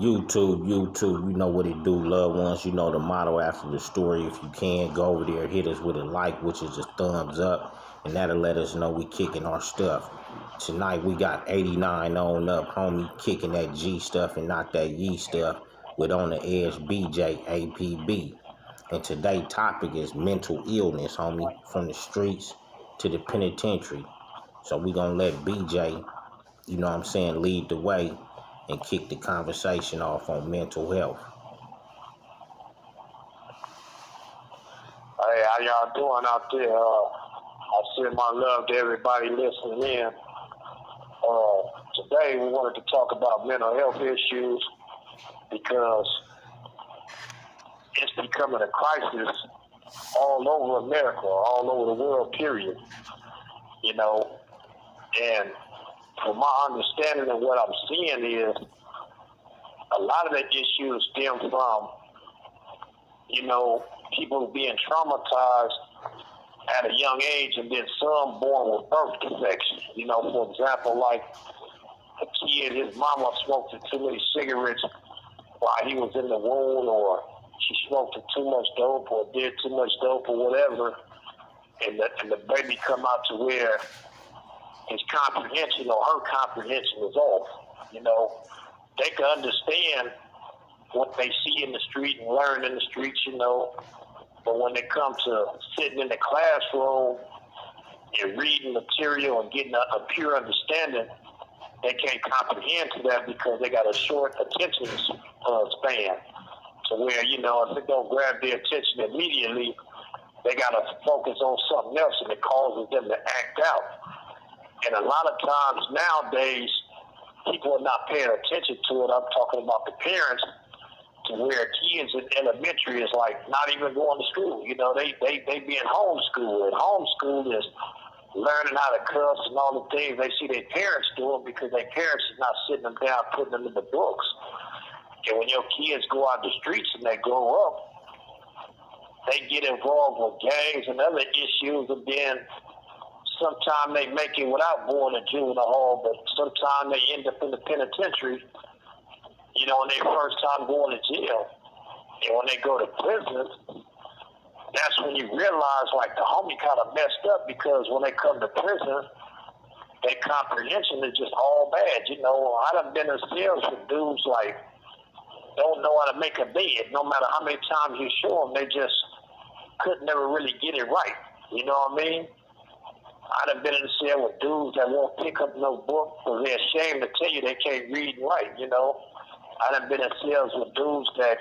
YouTube, you know what it do, loved ones. You know the motto after the story. If you can, go over there, hit us with a like, which is a thumbs up, and that'll let us know we kicking our stuff. Tonight we got 89 on up, homie, kicking that G stuff and not that Ye stuff with On the Edge BJ APB. And today's topic is mental illness, homie, from the streets to the penitentiary. So we gonna let BJ, you know what I'm saying, lead the way and kick the conversation off on mental health. Hey, how y'all doing out there? I send my love to everybody listening in. Today we wanted to talk about mental health issues because it's becoming a crisis all over America, all over the world, period. You know, and from my understanding and what I'm seeing is a lot of the issues stem from, people being traumatized at a young age and then some born with birth defects. For example, like a kid, his mama smoked too many cigarettes while he was in the womb, or she smoked too much dope or did too much dope or whatever, and the baby come out to where his comprehension or her comprehension is off. They can understand what they see in the street and learn in the streets, but when they come to sitting in the classroom and reading material and getting a pure understanding, they can't comprehend to that because they got a short attention span. To where, if they don't grab their attention immediately, they got to focus on something else, and it causes them to act out. And a lot of times nowadays, people are not paying attention to it. I'm talking about the parents, to where kids in elementary is like not even going to school. They being homeschooled. And homeschool is learning how to cuss and all the things they see their parents doing because their parents is not sitting them down, putting them in the books. And when your kids go out the streets and they grow up, they get involved with gangs and other issues, and then sometimes they make it without going to juvenile hall, but sometimes they end up in the penitentiary, when they first time going to jail. And when they go to prison, that's when you realize, like, the homie kind of messed up, because when they come to prison, their comprehension is just all bad. I done been in cells with dudes, like, don't know how to make a bed. No matter how many times you show them, they just could never really get it right. You know what I mean? I done been in the cell with dudes that won't pick up no book because they're ashamed to tell you they can't read and write, I done been in cells with dudes that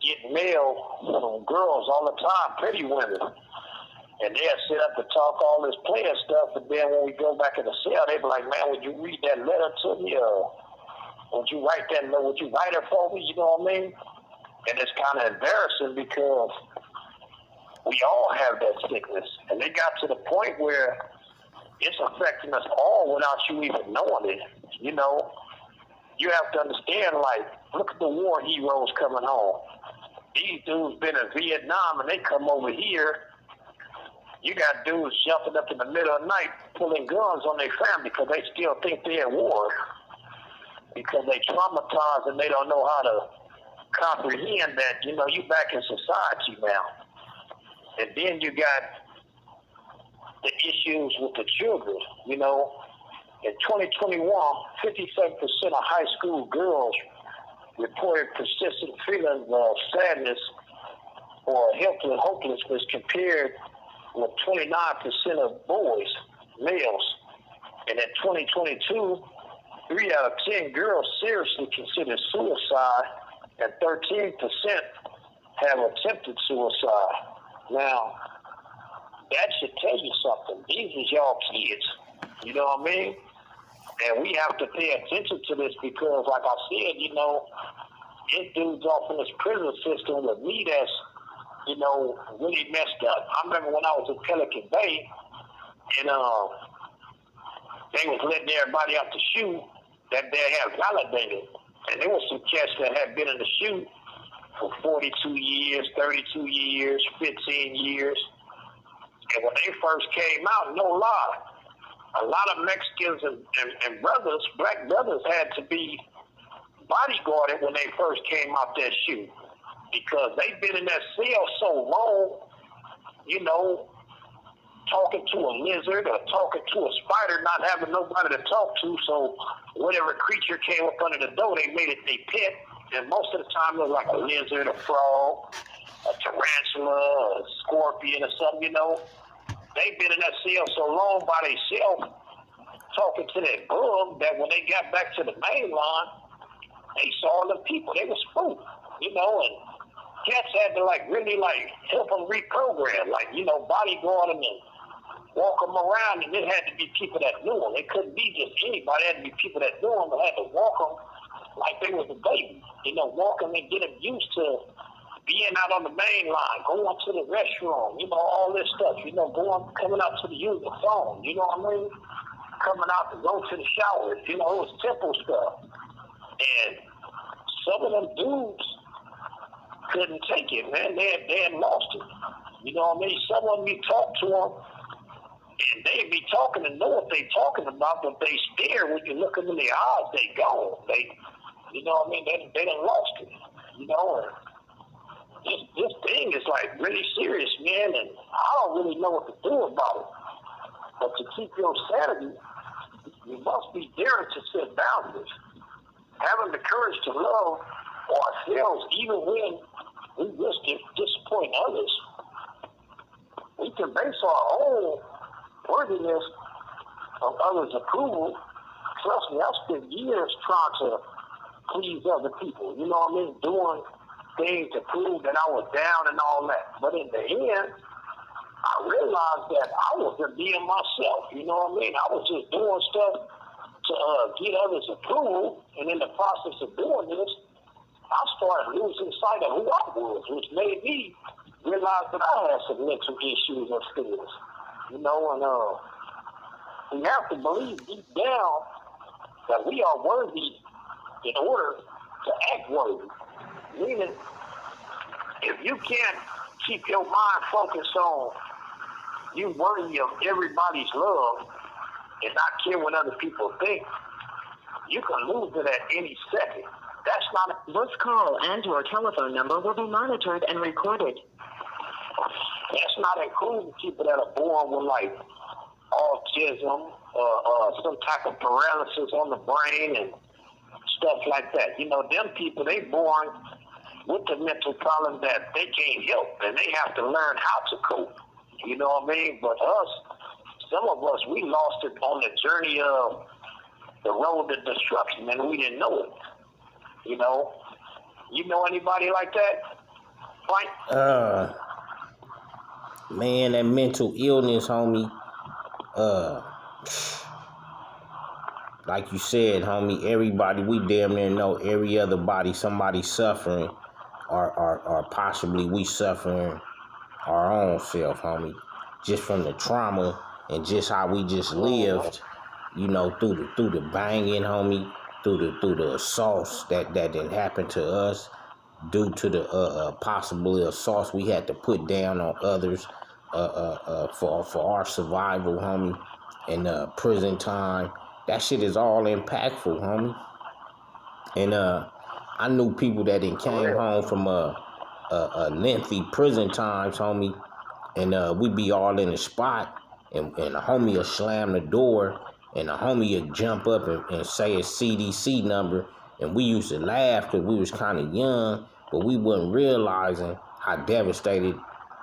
get mail from girls all the time, pretty women. And they'll sit up and talk all this player stuff, but then when we go back in the cell, they be like, man, would you read that letter to me? Would you write that letter? Would you write it for me? You know what I mean? And it's kind of embarrassing because we all have that sickness. And they got to the point where it's affecting us all without you even knowing it. You have to understand, like, look at the war heroes coming home. These dudes been in Vietnam and they come over here. You got dudes jumping up in the middle of the night pulling guns on their family because they still think they're at war. Because they traumatized and they don't know how to comprehend that, you back in society now. And then you got the issues with the children, In 2021, 57% of high school girls reported persistent feelings of sadness or hopelessness compared with 29% of boys, males. And in 2022, 3 out of 10 girls seriously considered suicide, and 13% have attempted suicide. Now, that should tell you something. These is y'all kids. You know what I mean? And we have to pay attention to this because, like I said, this dude's off in this prison system with me that's, really messed up. I remember when I was in Pelican Bay, and they was letting everybody out the chute that they had validated. And there was some cats that had been in the chute for 42 years, 32 years, 15 years. And when they first came out, no lie, a lot of Mexicans and brothers, black brothers, had to be bodyguarded when they first came out that shoot because they've been in that cell so long, you know, talking to a lizard or talking to a spider, not having nobody to talk to. So whatever creature came up under the door, they made it their pet. And most of the time it was like a lizard, a frog, a tarantula, a scorpion or something, you know. They've been in that cell so long by themselves talking to that bug that when they got back to the main line, they saw the people. They were spooked, you know, and cats had to really help them reprogram, you know, bodyguard them and walk them around, and it had to be people that knew them. It couldn't be just anybody. It had to be people that knew them and had to walk them like they was a baby, you know, walk them and get them used to being out on the main line, going to the restroom, you know, all this stuff, you know, coming out to use the phone, you know what I mean? Coming out to go to the shower, you know, it was simple stuff. And some of them dudes couldn't take it, man. They had lost it. You know what I mean? Some of them, you talk to them, and they be talking and know what they talking about, but they stare when you look them in the eyes, they gone. You know what I mean? They done lost it. You know, and this thing is really serious, man, and I don't really know what to do about it. But to keep your sanity, you must be daring to set boundaries. Having the courage to love ourselves even when we risk disappointing others. We can base our own worthiness on others' approval. Trust me, I spent years trying to please other people. You know what I mean? Doing things to prove that I was down and all that. But in the end, I realized that I wasn't being myself. You know what I mean? I was just doing stuff to get others' approval. And in the process of doing this, I started losing sight of who I was, which made me realize that I had some mental issues and skills. You know, and we have to believe deep down that we are worthy in order to act worthy. Meaning, if you can't keep your mind focused on you worthy of everybody's love and not care what other people think, you can lose it at any second. That's not This call and your telephone number will be monitored and recorded. That's not including people that are born with autism or some type of paralysis on the brain and stuff like that. You know, them people, they born with the mental problem that they can't help and they have to learn how to cope. You know what I mean? But us, some of us, we lost it on the journey of the road to destruction and we didn't know it. You know anybody like that? Frank? Man, that mental illness, homie, like you said, homie, everybody, we damn near know every other body, somebody suffering, or possibly we suffering our own self, homie, just from the trauma and just how we just lived, you know, through the banging, homie, through the assaults that didn't happen to us, due to the possible assaults we had to put down on others for our survival, homie, and prison time. That shit is all impactful, homie. And I knew people that came home from a lengthy prison times, homie, and we'd be all in the spot, and a homie would slam the door, and a homie would jump up and say a CDC number, and we used to laugh because we was kind of young, but we wasn't realizing how devastated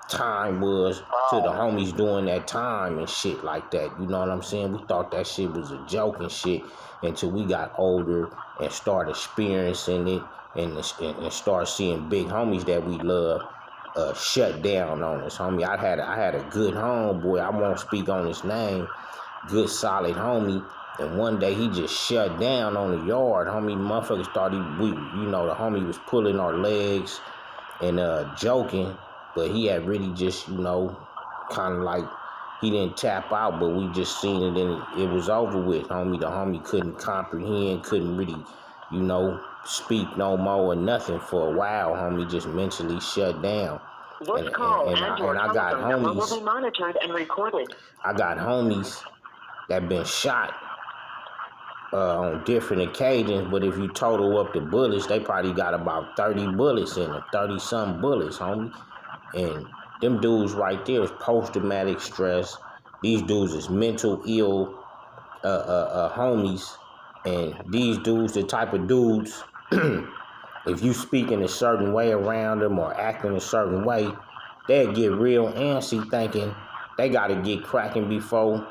time was to the homies doing that time and shit like that. You know what I'm saying? We thought that shit was a joke and shit until we got older and started experiencing it and started seeing big homies that we love shut down on us, homie. I had a good homeboy. I won't speak on his name. Good solid homie. And one day he just shut down on the yard, homie. Motherfuckers thought the homie was pulling our legs and joking, but he had really just, you know, kind of like he didn't tap out, but we just seen it and it was over with, homie. The homie couldn't comprehend, couldn't really, you know, speak no more or nothing for a while, homie. Just mentally shut down. This call and I got homies will be monitored and recorded. I got homies that been shot on different occasions, but if you total up the bullets, they probably got about 30 bullets in them, 30-some bullets, homie. And them dudes right there is post-traumatic stress. These dudes is mental ill homies. And these dudes, the type of dudes, if you speak in a certain way around them or act in a certain way, they'll get real antsy thinking they got to get cracking before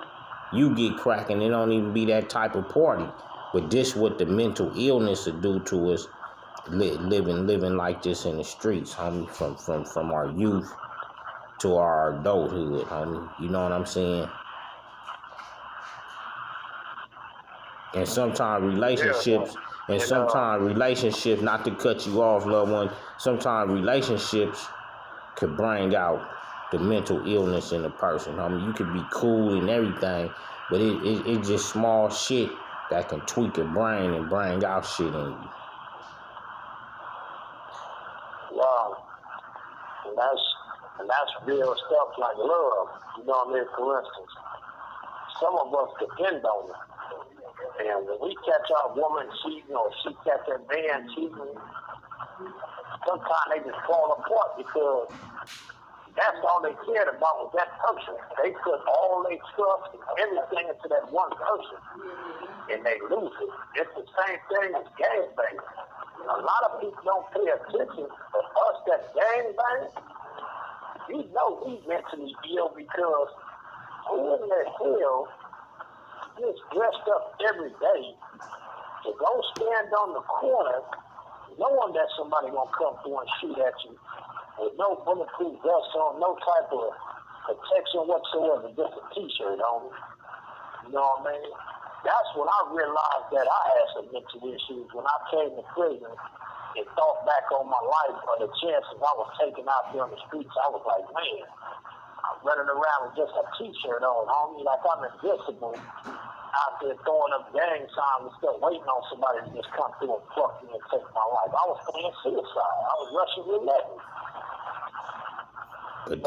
you get cracking. It don't even be that type of party. But this what the mental illness will do to us, living like this in the streets, homie, from our youth to our adulthood, homie. You know what I'm saying? And sometimes relationships, not to cut you off, loved one, sometimes relationships could bring out the mental illness in a person. I mean, you could be cool and everything, but it's just small shit that can tweak your brain and bring out shit in you. Wow. And that's real stuff like love. You know what I mean? For instance, some of us depend on it. And when we catch our woman cheating or she catch her man cheating, sometimes they just fall apart because that's all they cared about was that person. They put all their trust and everything into that one person, and they lose it. It's the same thing as gangbanging. A lot of people don't pay attention, but us that gangbang, we know we mentally ill because who in the hell gets dressed up every day to go stand on the corner knowing that somebody gonna come through and shoot at you with no bulletproof vest on, no type of protection whatsoever, just a t-shirt on. You know what I mean? That's when I realized that I had some mental issues. When I came to prison and thought back on my life or the chances I was taking out there on the streets, I was like, man, I'm running around with just a t-shirt on, homie, like I'm invincible out there throwing up gang signs and stuff, waiting on somebody to just come through and fuck me and take my life. I was playing suicide. I was rushing roulette. But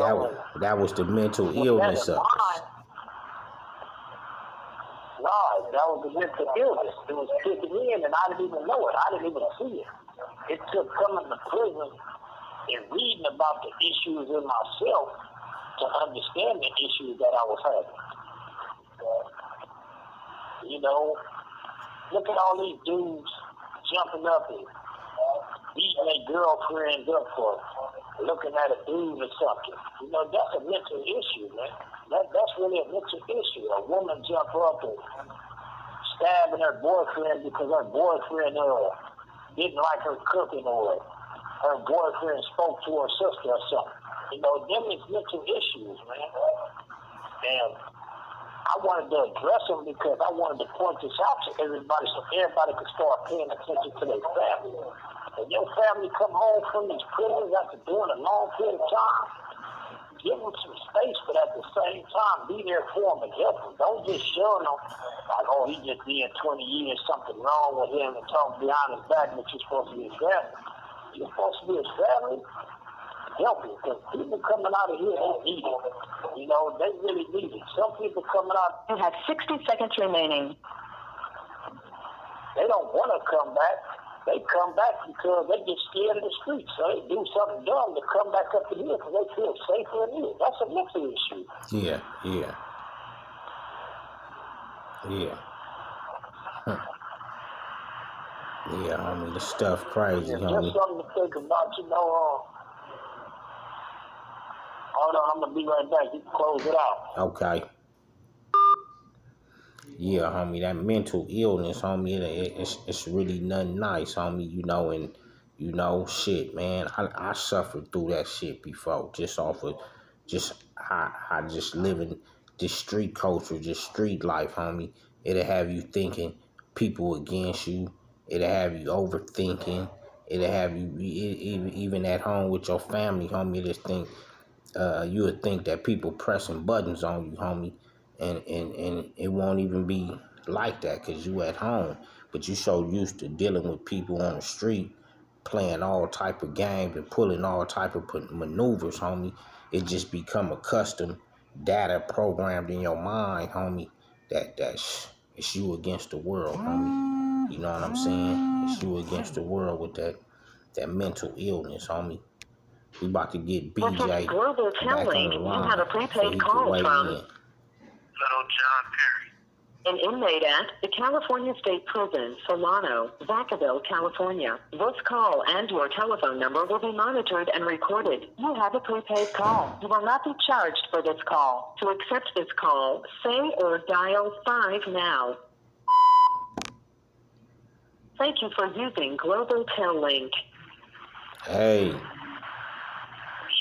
that was the mental illness of it. Right, that was the mental illness. It was kicking in and I didn't even know it. I didn't even see it. It took coming to prison and reading about the issues in myself to understand the issues that I was having. You know, look at all these dudes jumping up and beating their girlfriends up for looking at a dude or something. You know, that's a mental issue, man. That's really a mental issue. A woman jump up and stabbing her boyfriend because her boyfriend didn't like her cooking or her boyfriend spoke to her sister or something. You know, them is mental issues, man. And I wanted to address them because I wanted to point this out to everybody so everybody could start paying attention to their family. When your family come home from these prisons after doing a long period of time, give them some space, but at the same time, be there for them and help them. Don't just shun them like, oh, he just did 20 years, something wrong with him, and talk behind his back that you're supposed to be his family. You're supposed to be his family. Help him, because people coming out of here, they need it. You know, they really need it. Some people coming out. You have 60 seconds remaining. They don't want to come back. They come back because they get scared of the streets. So they do something dumb to come back up to here because they feel safer in here. That's a mental issue. Yeah. Yeah, homie, this stuff crazy, homie. Just something to think about, you know. Hold on, I'm going to be right back. You can close it out. Okay. Yeah, homie, that mental illness, homie, it's really nothing nice, homie, you know, and, you know, shit, man, I suffered through that shit before, just off of, just how just living this street culture, just street life, homie. It'll have you thinking people against you. It'll have you overthinking. It'll have you, even at home with your family, homie, just think, you would think that people pressing buttons on you, homie, and it won't even be like that because you at home, but you so used to dealing with people on the street, playing all type of games and pulling all type of maneuvers, homie. It just become a custom data programmed in your mind, homie, that It's you against the world, homie. You know what I'm saying? It's you against the world with that mental illness, homie. We about to get This is BJ Global back on Link. the You have line a so prepaid he can call weigh from in. Little John Perry. an inmate at the California State Prison, Solano, Vacaville, California. This call and your telephone number will be monitored and recorded. You have a prepaid call. You will not be charged for this call. To accept this call, say or dial 5 now. Thank you for using Global Link. Hey.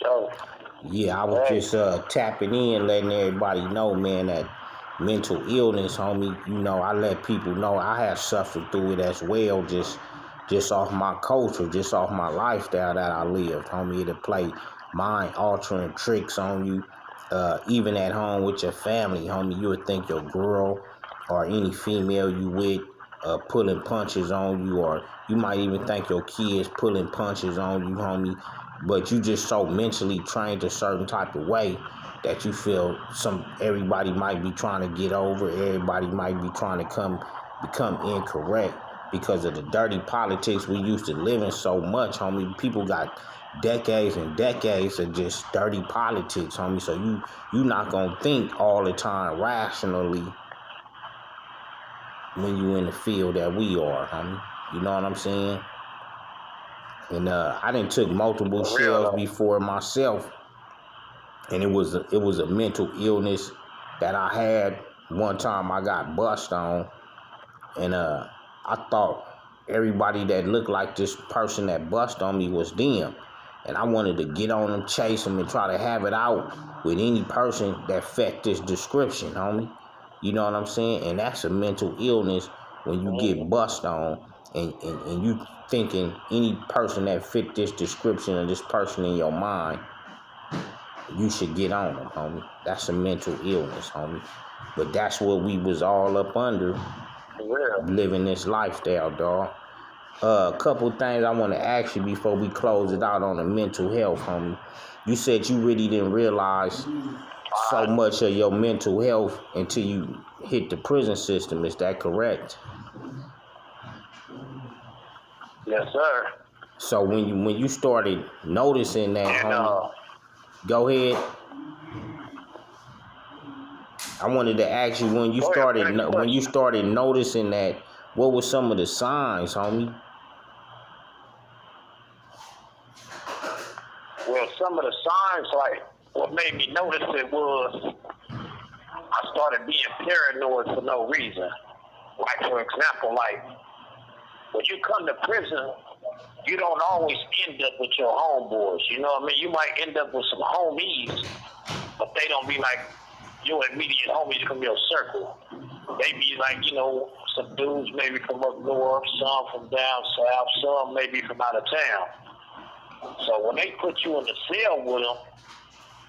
So, Yeah, I was just tapping in, letting everybody know, man, that mental illness, homie. You know, I let people know I have suffered through it as well, just off my culture, just off my lifestyle that I lived, homie. It'll play mind-altering tricks on you, even at home with your family, homie. You would think your girl or any female you with pulling punches on you, or you might even think your kids pulling punches on you, homie. But you just so mentally trained a certain type of way that you feel everybody might be trying to get over, everybody might be trying to become incorrect because of the dirty politics we used to live in so much, homie. People got decades and decades of just dirty politics, homie. So you not gonna think all the time rationally when you in the field that we are, homie. You know what I'm saying? And I done took multiple shells before myself, and it was a mental illness that I had. One time I got bust on, and I thought everybody that looked like this person that bust on me was them, and I wanted to get on them, chase them, and try to have it out with any person that fit this description, homie. You know what I'm saying? And that's a mental illness when you get bust on, and you thinking any person that fit this description of this person in your mind, you should get on them, homie. That's a mental illness, homie. But that's what we was all up under, living this lifestyle, dog. A couple things I want to ask you before we close it out on the mental health, homie. You said you really didn't realize so much of your mental health until you hit the prison system. Is that correct? yes, sir. So when you started noticing that, homie, go ahead. I wanted to ask you when you started noticing that, what were some of the signs, homie? Well, some of the signs, like, what made me notice it was I started being paranoid for no reason. Like, for example, like, when you come to prison, you don't always end up with your homeboys. You know what I mean? You might end up with some homies, but they don't be like your immediate homies from your circle. They be like, you know, some dudes maybe from up north, some from down south, some maybe from out of town. So when they put you in the cell with them,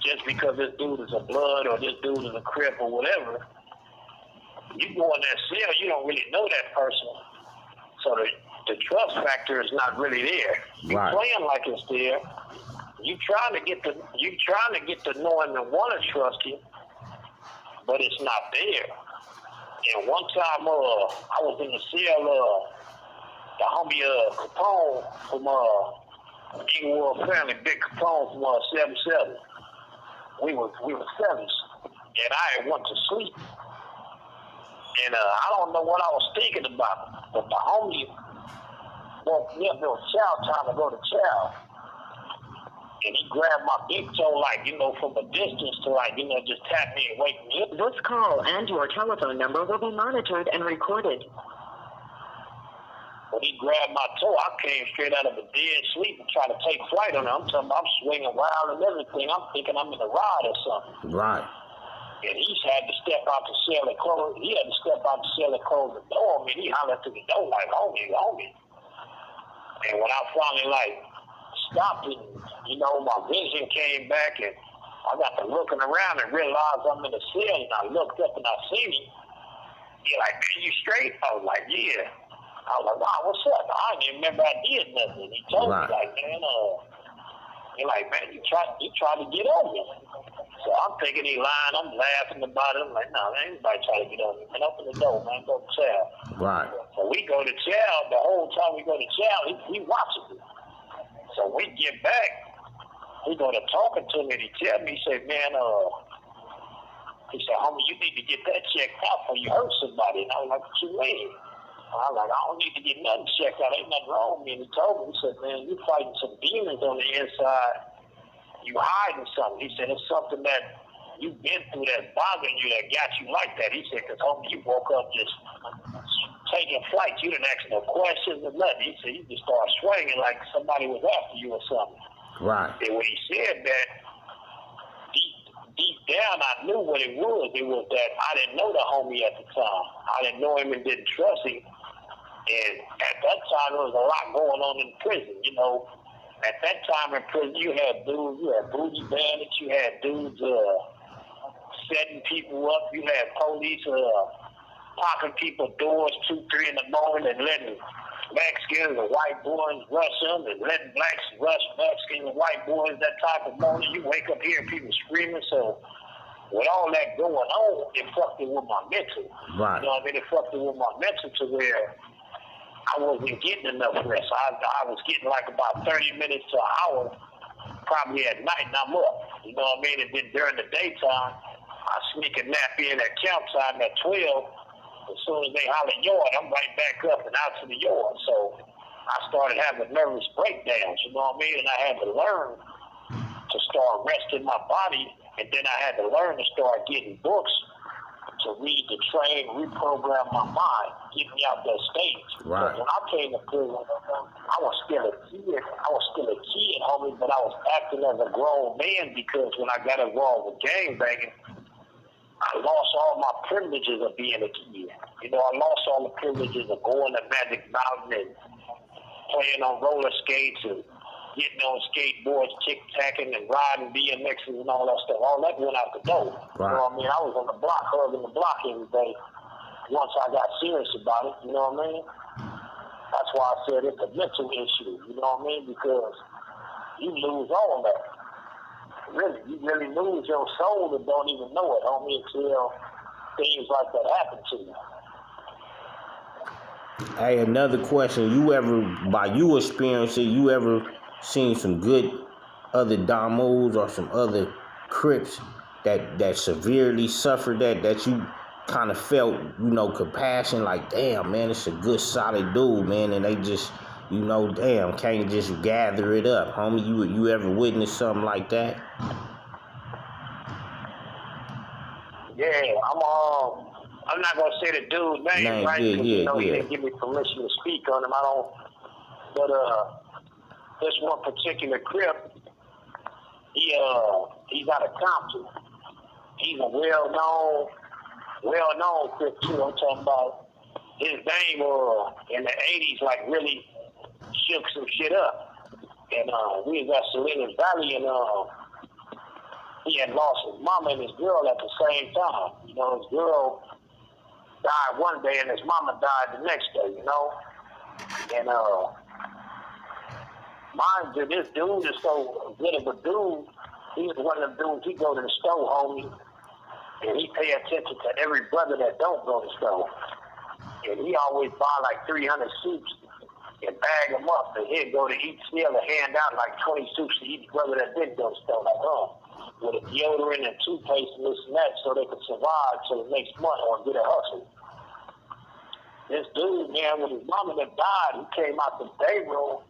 just because this dude is a blood or this dude is a crip or whatever, you go in that cell, you don't really know that person. So the trust factor is not really there. You're playing like it's there. You trying to get to knowing and want to trust you, but it's not there. And one time, I was in the cell, the homie Capone from Inglewood family, Big Capone from 77. We were sevens, and I had went to sleep. And I don't know what I was thinking about, but the homie woke me up. It was chow time to go to chow. And he grabbed my big toe, like, you know, from a distance to, like, you know, just tap me and wake me up. This call and your telephone number will be monitored and recorded. When he grabbed my toe, I came straight out of a dead sleep and tried to take flight on it. I'm talking about I'm swinging wild and everything. I'm thinking I'm in a ride or something. Right. And he had to step out the cell and close. He had to step out the cell and close the door. I mean, he hollered through the door like, homie. And when I finally, like, stopped and, you know, my vision came back and I got to looking around and realized I'm in the cell, and I looked up and I seen him. He like, man, you straight? I was like, yeah. I was like, wow, what's up? I didn't even remember I did nothing. He told me, like, man, he like, man, you tried to get on me. So I'm thinking he lying. I'm laughing about it. I'm like, no, man, anybody try to get on me. Man, open the door, man. Go to jail. Right. So we go to jail. The whole time we go to jail, he watches it. So we get back. He go to talking to me, and he tell me, he said, man, he said, homie, you need to get that checked out before you hurt somebody. And I was like, what you mean? I was like, I don't need to get nothing checked out. Ain't nothing wrong with me. And he told me, he said, man, you fighting some demons on the inside. You hiding something. He said, it's something that you've been through that's bothering you that got you like that. He said, because homie, you woke up just taking flight. You didn't ask no questions or nothing. He said, you just started swinging like somebody was after you or something. Right. And when he said that, deep down, I knew what it was. It was that I didn't know the homie at the time. I didn't know him and didn't trust him. And at that time, there was a lot going on in prison, you know. At that time in prison, you had dudes, you had booty bandits, you had dudes setting people up, you had police popping people's doors 2, 3 in the morning and letting Mexicans and white boys rush them and letting blacks rush Mexicans and white boys that type of morning. You wake up hearing people screaming. So with all that going on, it fucked it with my mental. Right. You know what I mean? It fucked it with my mental to where I wasn't getting enough rest. I was getting like about 30 minutes to an hour, probably at night, and I'm up. You know what I mean? And then during the daytime, I sneak a nap in at camp time at 12. As soon as they holler yard, I'm right back up and out to the yard. So I started having nervous breakdowns, you know what I mean? And I had to learn to start resting my body, and then I had to learn to start getting books to read, to train, reprogram my mind, get me out that stage. Right. Because when I came to prison, I was still a kid, homie, but I was acting as a grown man because when I got involved with gangbanging, I lost all my privileges of being a kid. You know, I lost all the privileges of going to Magic Mountain and playing on roller skates and getting on skateboards, tic-tacking and riding BMXs and all that stuff. All that went out the door. Right. You know what I mean? I was on the block, hugging the block every day once I got serious about it. You know what I mean? That's why I said it's a mental issue. You know what I mean? Because you lose all that. Really, you really lose your soul and don't even know it, homie, until things like that happen to you. Hey, another question. You ever, by you experiencing, you ever seen some good other Damos or some other Crips that severely suffered that you kind of felt, you know, compassion, like, damn, man, it's a good solid dude, man, and they just, you know, damn, can't just gather it up, homie? You ever witnessed something like that? Yeah, I'm not gonna say the dude's name, right? Because you know he didn't give me permission to speak on him. I don't. But this one particular Crip, he's out of Compton. He's a well-known Crip too. I'm talking about his name in the '80s, like really shook some shit up. And we was at Salinas Valley, and he had lost his mama and his girl at the same time. You know, his girl died one day and his mama died the next day, you know? And mind you, this dude is so good of a dude. He's one of them dudes, he go to the store, homie, and he pay attention to every brother that don't go to the store. And he always buy like 300 soups and bag them up, and he'd go to each meal and hand out like 20 soups to each brother that did go to the store, like, with a deodorant and toothpaste and this and that so they could survive till the next month or get a hustle. This dude, man, when his mama that died, he came out the day room,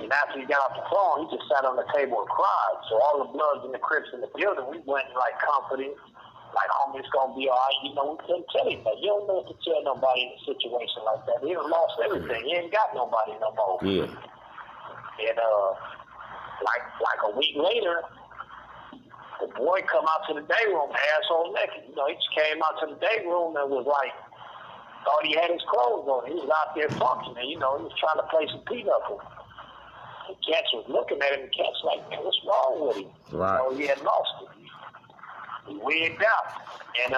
and after he got off the phone, he just sat on the table and cried. So all the Bloodz and the Crips in the building, we went and like comforted, like, homie, it's gonna be all right. You know, we couldn't tell him that. You don't know what to tell nobody in a situation like that. He done lost everything. He ain't got nobody no more. Yeah. And like a week later, the boy come out to the day room, asshole naked. You know, he just came out to the day room and was like, thought he had his clothes on. He was out there functioning. You know, he was trying to play some pinochle. The cats was looking at him. The cat's like, man, what's wrong with him? Right. So he had lost it. He wigged out. And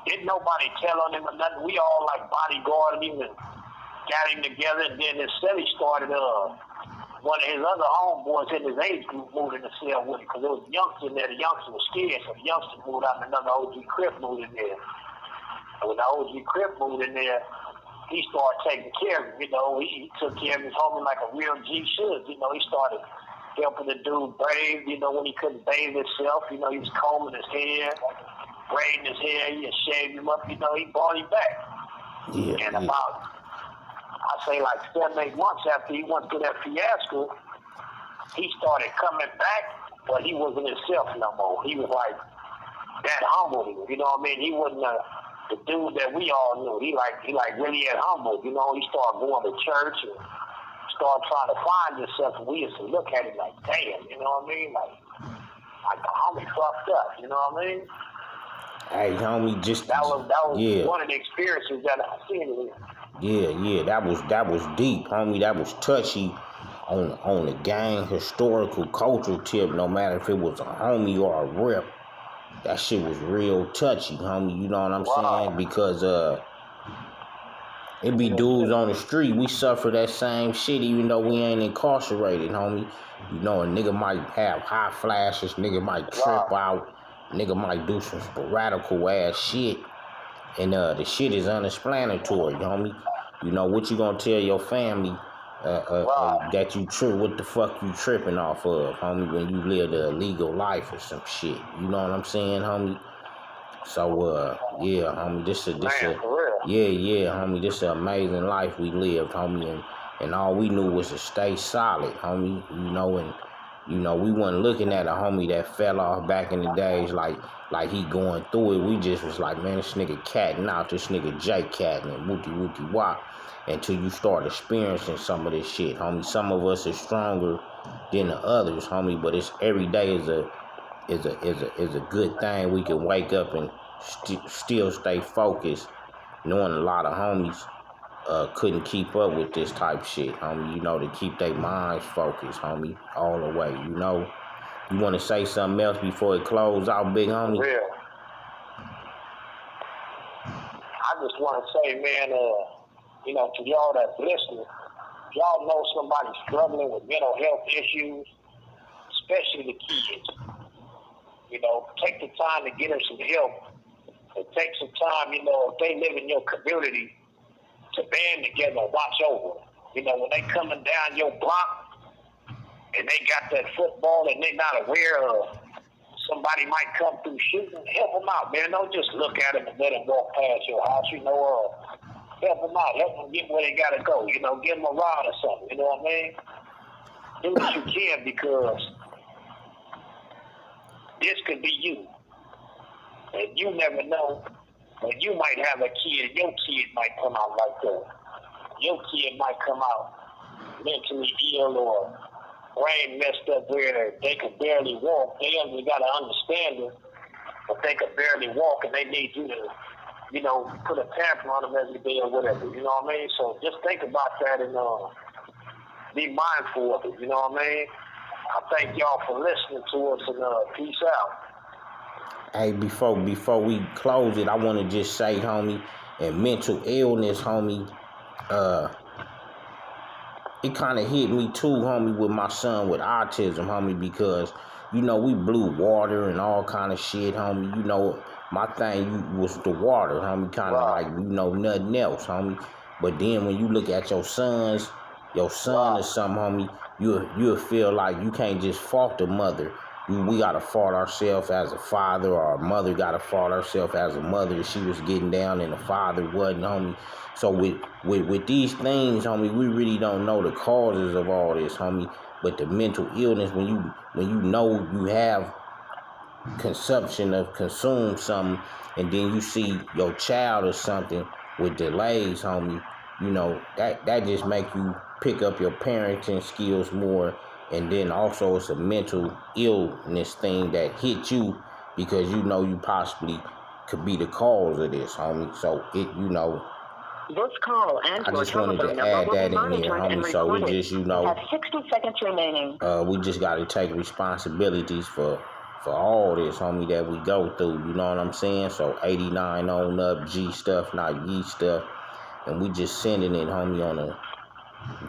didn't nobody tell on him or nothing. We all like bodyguarded him and got him together. And then his celly started one of his other homeboys in his age group moved in the cell with him because there was a youngster in there. The youngster was scared, so the youngster moved out and another OG Crip moved in there. And when the OG Crip moved in there, he started taking care of him. You know, he took care of his homie like a real G should. You know, he started helping the dude bathe, you know, when he couldn't bathe himself. You know, he was combing his hair, braiding his hair, he had shaved him up, you know, he brought him back. Yeah, and about, I say like 7-8 months after he went through that fiasco, he started coming back, but he wasn't himself no more. He was like that humble, you know what I mean? He wasn't the dude that we all knew. He really had humble, you know. He started going to church and started trying to find himself, and we used to look at him like, damn, you know what I mean? Like the homie fucked up, you know what I mean? Hey, homie, just that was yeah. one of the experiences that I seen. Yeah, that was deep, homie. That was touchy on the gang historical cultural tip. No matter if it was a homie or a rep, that shit was real touchy, homie. You know what I'm saying? Because it be dudes on the street. We suffer that same shit even though we ain't incarcerated, homie. You know, a nigga might have high flashes, nigga might trip out, nigga might do some sporadical ass shit. And the shit is unexplanatory, homie. You know, what you gonna tell your family that you trip, what the fuck you tripping off of, homie, when you live the illegal life or some shit. You know what I'm saying, homie? So, yeah, homie, this homie, this an amazing life we lived, homie, and all we knew was to stay solid, homie, you know, and, you know, we wasn't looking at a homie that fell off back in the days like he going through it. We just was like, man, this nigga catting out, this nigga J catting and wooty wop, until you start experiencing some of this shit, homie. Some of us is stronger than the others, homie, but it's every day is a good thing. We can wake up and still stay focused, knowing a lot of homies couldn't keep up with this type shit, homie. You know, to keep their minds focused, homie, all the way. You know, you want to say something else before it close out, big homie? Yeah. I just want to say, man, you know, to y'all that's listening, if y'all know somebody struggling with mental health issues, especially the kids, you know, take the time to get them some help. And take some time, you know, if they live in your community, to band together and watch over them. You know, when they coming down your block and they got that football and they not aware of somebody might come through shooting, help them out, man. Don't just look at them and let them walk past your house, you know, help them out. Help them get where they got to go, you know, give them a ride or something, you know what I mean? Do what you can, because this could be you. And you never know, but you might have a kid, your kid might come out like that. Your kid might come out mentally ill or brain messed up where they could barely walk. They only got to understand it, but they could barely walk and they need you to, you know, put a pamper on them every day or whatever, you know what I mean? So just think about that and be mindful of it, you know what I mean? I thank y'all for listening to us and peace out. Hey, before we close it, I want to just say, homie, and mental illness, homie, it kind of hit me too, homie, with my son with autism, homie, because, you know, we blew water and all kind of shit, homie. You know, my thing was the water, homie, kind of like, you know, nothing else, homie. But then when you look at your son or something, homie, you'll feel like you can't just fault the mother. We gotta fault ourselves as a father, or our mother gotta fault herself as a mother. She was getting down and the father wasn't, homie. So with these things, homie, we really don't know the causes of all this, homie. But the mental illness, when you know you have consumption of consume something, and then you see your child or something with delays, homie, you know, that just make you pick up your parenting skills more. And then also it's a mental illness thing that hit you because you know you possibly could be the cause of this, homie. So it, you know, this call and I just wanted to add that in there, homie. So we just, you know, have 60 seconds remaining. We just got to take responsibilities for all this, homie, that we go through. You know what I'm saying? So 89 on up, G stuff, not ye stuff, and we just sending it, homie,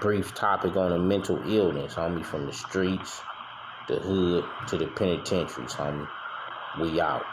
brief topic on a mental illness, homie, from the streets, the hood, to the penitentiaries, homie. We out.